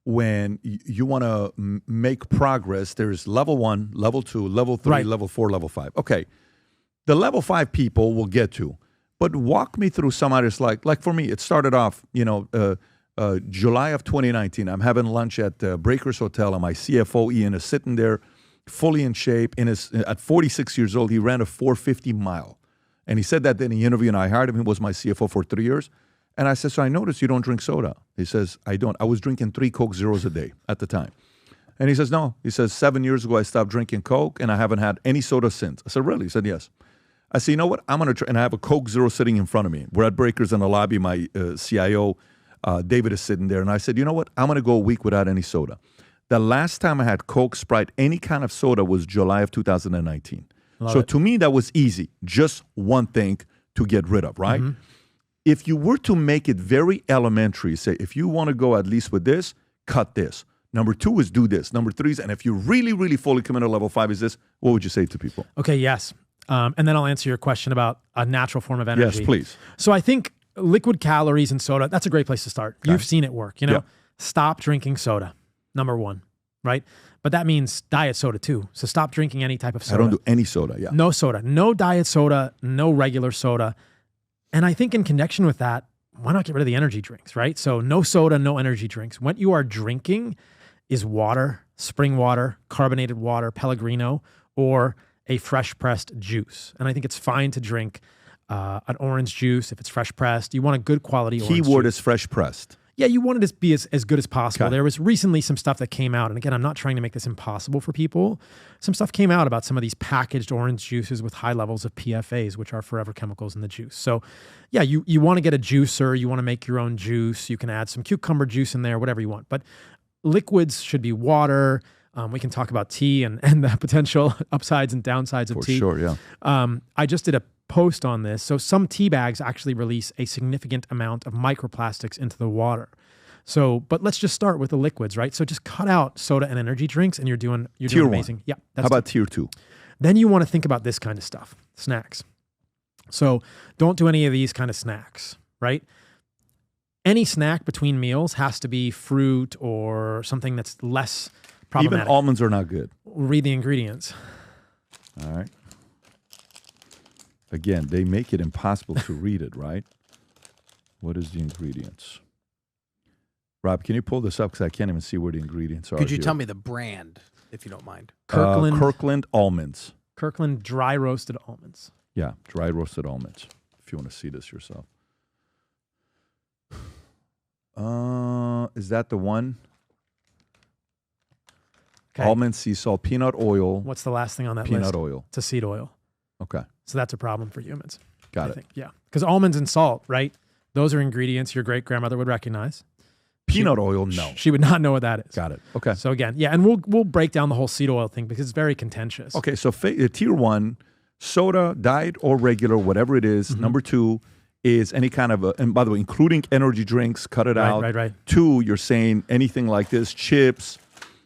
when you want to make progress, there's level 1, level 2, level 3, Right. level 4, level 5. Okay. The level 5 people will get to. But walk me through some others. Like for me, it started off, July of 2019. I'm having lunch at Breakers Hotel, and my CFO, Ian, is sitting there fully in shape. At 46 years old, he ran a 450 mile. And he said that in the interview, and I hired him. He was my CFO for 3 years. And I said, so I noticed you don't drink soda. He says, I don't. I was drinking 3 Coke Zeros a day at the time. And he says, no. He says, 7 years ago, I stopped drinking Coke, and I haven't had any soda since. I said, really? He said, yes. I said, you know what? I'm going to try. And I have a Coke Zero sitting in front of me. We're at Breakers in the lobby. My CIO, David, is sitting there. And I said, you know what? I'm going to go a week without any soda. The last time I had Coke, Sprite, any kind of soda was July of 2019. To me, that was easy. Just one thing to get rid of, right? Mm-hmm. If you were to make it very elementary, say, if you want to go at least with this, cut this. Number 2 is do this. Number 3 is, and if you're really, really fully committed to level 5 is this, what would you say to people? Okay, yes. And then I'll answer your question about a natural form of energy. Yes, please. So I think liquid calories and soda, that's a great place to start. Okay. You've seen it work, Stop drinking soda, number 1, right? But that means diet soda too. So stop drinking any type of soda. I don't do any soda, yeah. No soda, no diet soda, no regular soda. And I think in connection with that, why not get rid of the energy drinks, right? So no soda, no energy drinks. What you are drinking is water, spring water, carbonated water, Pellegrino, or a fresh pressed juice. And I think it's fine to drink an orange juice if it's fresh pressed. You want a good quality orange juice. Keyword is fresh pressed. Yeah, you want it to be as good as possible. Okay. There was recently some stuff that came out. And again, I'm not trying to make this impossible for people. Some stuff came out about some of these packaged orange juices with high levels of PFAs, which are forever chemicals in the juice. So yeah, you want to get a juicer. You want to make your own juice. You can add some cucumber juice in there, whatever you want. But liquids should be water. We can talk about tea and the potential upsides and downsides of tea. For sure, yeah. I just did a post on this. So some tea bags actually release a significant amount of microplastics into the water. So, but let's just start with the liquids, right? So just cut out soda and energy drinks and you're doing amazing. 1. Yeah. How about tier 2? Then you want to think about this kind of stuff, snacks. So don't do any of these kind of snacks, right? Any snack between meals has to be fruit or something that's less problematic. Even almonds are not good. Read the ingredients. All right. Again, they make it impossible to read it, right? What is the ingredients? Rob, can you pull this up? Because I can't even see where the ingredients are. Could you tell me the brand, if you don't mind? Kirkland almonds. Kirkland dry roasted almonds. Yeah, dry roasted almonds. If you want to see this yourself. Is that the one? Okay. Almond, sea salt, peanut oil. What's the last thing on that list? Peanut oil. It's a seed oil. Okay. So that's a problem for humans. Got I it. think. Yeah. Because almonds and salt, right? Those are ingredients your great-grandmother would recognize. Peanut oil, no. She would not know what that is. Got it. Okay. So again, yeah, and we'll break down the whole seed oil thing because it's very contentious. Okay, so tier 1, soda, diet or regular, whatever it is. Mm-hmm. Number 2 is any kind of, and by the way, including energy drinks, cut it out. Right. 2, you're saying anything like this, chips,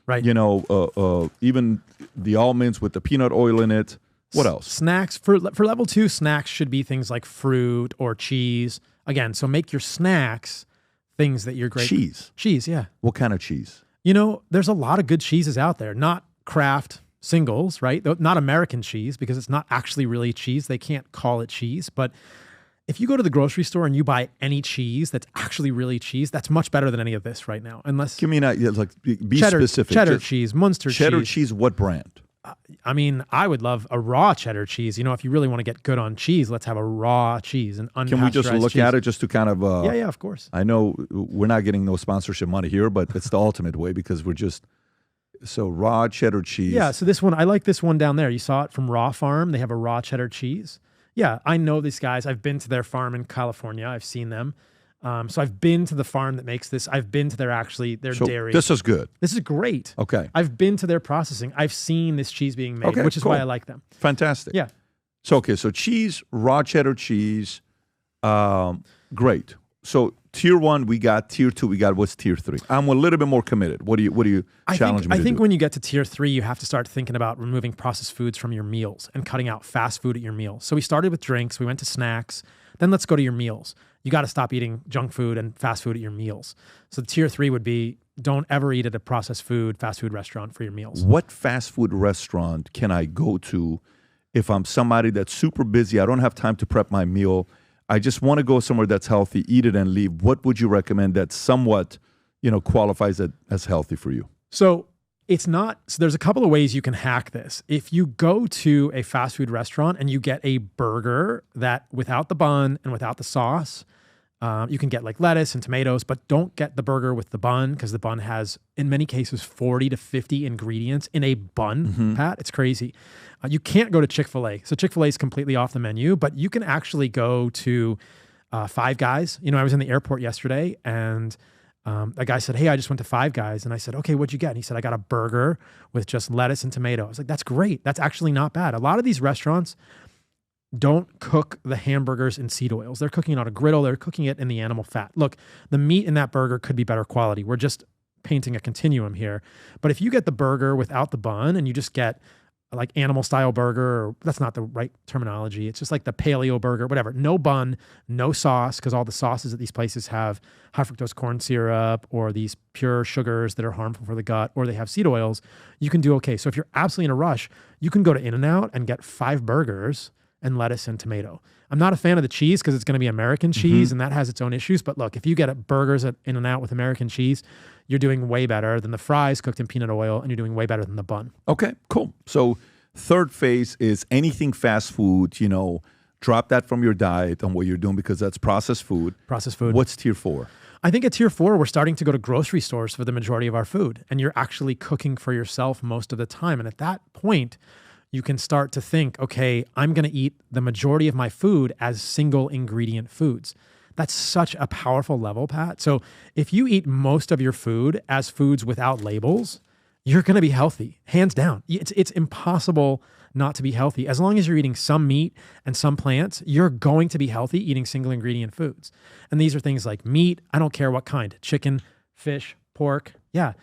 right? Even the almonds with the peanut oil in it. What else? Snacks for level 2. Snacks should be things like fruit or cheese. Again, so make your snacks things that you're great. Cheese, yeah. What kind of cheese? There's a lot of good cheeses out there. Not Kraft singles, right? Not American cheese because it's not actually really cheese. They can't call it cheese. But if you go to the grocery store and you buy any cheese that's actually really cheese, that's much better than any of this right now. Unless give me be cheddar, specific. Cheddar cheese, Munster cheddar cheese. Cheese, what brand? I mean, I would love a raw cheddar cheese. If you really want to get good on cheese, let's have a raw cheese, an unpasteurized Can we just look cheese. at it just to kind of... Yeah, of course. I know we're not getting no sponsorship money here, but it's the ultimate way because we're just... So raw cheddar cheese. Yeah, so this one, I like this one down there. You saw it from Raw Farm. They have a raw cheddar cheese. Yeah, I know these guys. I've been to their farm in California. I've seen them. So I've been to the farm that makes this. I've been to their dairy. This is good. This is great. Okay. I've been to their processing. I've seen this cheese being made, which is why I like them. Fantastic. Yeah. So cheese, raw cheddar cheese, great. So tier 1, we got tier 2, we got what's tier 3? I'm a little bit more committed. What do you challenge me to do? I think when you get to tier 3, you have to start thinking about removing processed foods from your meals and cutting out fast food at your meals. So we started with drinks, we went to snacks, then let's go to your meals. You got to stop eating junk food and fast food at your meals. So tier 3 would be don't ever eat at a fast food restaurant for your meals. What fast food restaurant can I go to if I'm somebody that's super busy? I don't have time to prep my meal. I just want to go somewhere that's healthy, eat it and leave. What would you recommend that somewhat, qualifies it as healthy for you? So there's a couple of ways you can hack this. If you go to a fast food restaurant and you get a burger that without the bun and without the sauce, you can get like lettuce and tomatoes, but don't get the burger with the bun because the bun has, in many cases, 40 to 50 ingredients in a bun, Pat. It's crazy. You can't go to Chick-fil-A. So Chick-fil-A is completely off the menu, but you can actually go to Five Guys. I was in the airport yesterday and a guy said, hey, I just went to Five Guys. And I said, okay, what'd you get? And he said, I got a burger with just lettuce and tomato. I was like, that's great. That's actually not bad. A lot of these restaurants don't cook the hamburgers in seed oils. They're cooking it on a griddle. They're cooking it in the animal fat. Look, the meat in that burger could be better quality. We're just painting a continuum here. But if you get the burger without the bun and you just get like animal style burger, or that's not the right terminology. It's just like the paleo burger, whatever. No bun, no sauce, because all the sauces at these places have high fructose corn syrup or these pure sugars that are harmful for the gut, or they have seed oils. You can do okay. So if you're absolutely in a rush, you can go to In-N-Out and get 5 burgers and lettuce and tomato. I'm not a fan of the cheese because it's going to be American cheese and that has its own issues. But look, if you get burgers at In-N-Out with American cheese, you're doing way better than the fries cooked in peanut oil, and you're doing way better than the bun. Okay, cool. So third phase is anything fast food, drop that from your diet on what you're doing because that's processed food. Processed food. What's tier 4? I think at tier 4, we're starting to go to grocery stores for the majority of our food, and you're actually cooking for yourself most of the time. And at that point, you can start to think, okay, I'm going to eat the majority of my food as single ingredient foods. That's such a powerful level, Pat. So if you eat most of your food as foods without labels, you're going to be healthy, hands down. It's impossible not to be healthy. As long as you're eating some meat and some plants, you're going to be healthy eating single ingredient foods. And these are things like meat. I don't care what kind, chicken, fish, pork. Yeah.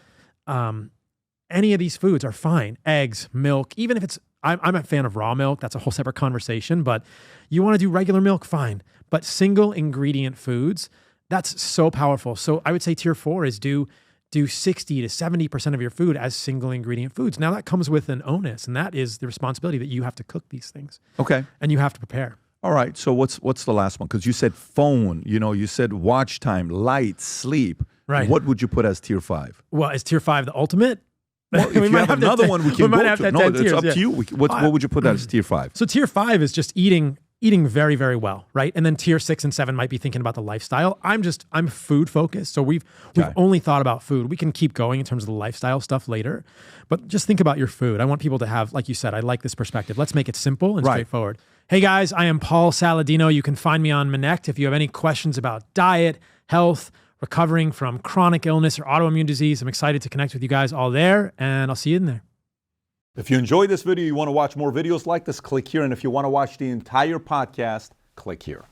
Any of these foods are fine. Eggs, milk, even if it's, I'm a fan of raw milk. That's a whole separate conversation, but you want to do regular milk, fine. But single ingredient foods, that's so powerful. So I would say tier 4 is do 60 to 70% of your food as single ingredient foods. Now that comes with an onus, and that is the responsibility that you have to cook these things. Okay. And you have to prepare. All right. So what's the last one? Because you said phone, you said watch time, light, sleep. Right. What would you put as tier 5? Well, is tier 5 the ultimate? Well, if you have another one, we can go to. No, it's up to you. What would you put that as tier 5? So tier 5 is just eating very, very well, right? And then tier 6 and 7 might be thinking about the lifestyle. I'm food focused. So we've only thought about food. We can keep going in terms of the lifestyle stuff later, but just think about your food. I want people to have, like you said, I like this perspective. Let's make it simple and straightforward. Hey guys, I am Paul Saladino. You can find me on Manect if you have any questions about diet, health, recovering from chronic illness or autoimmune disease. I'm excited to connect with you guys all there, and I'll see you in there. If you enjoyed this video, you want to watch more videos like this, click here. And if you want to watch the entire podcast, click here.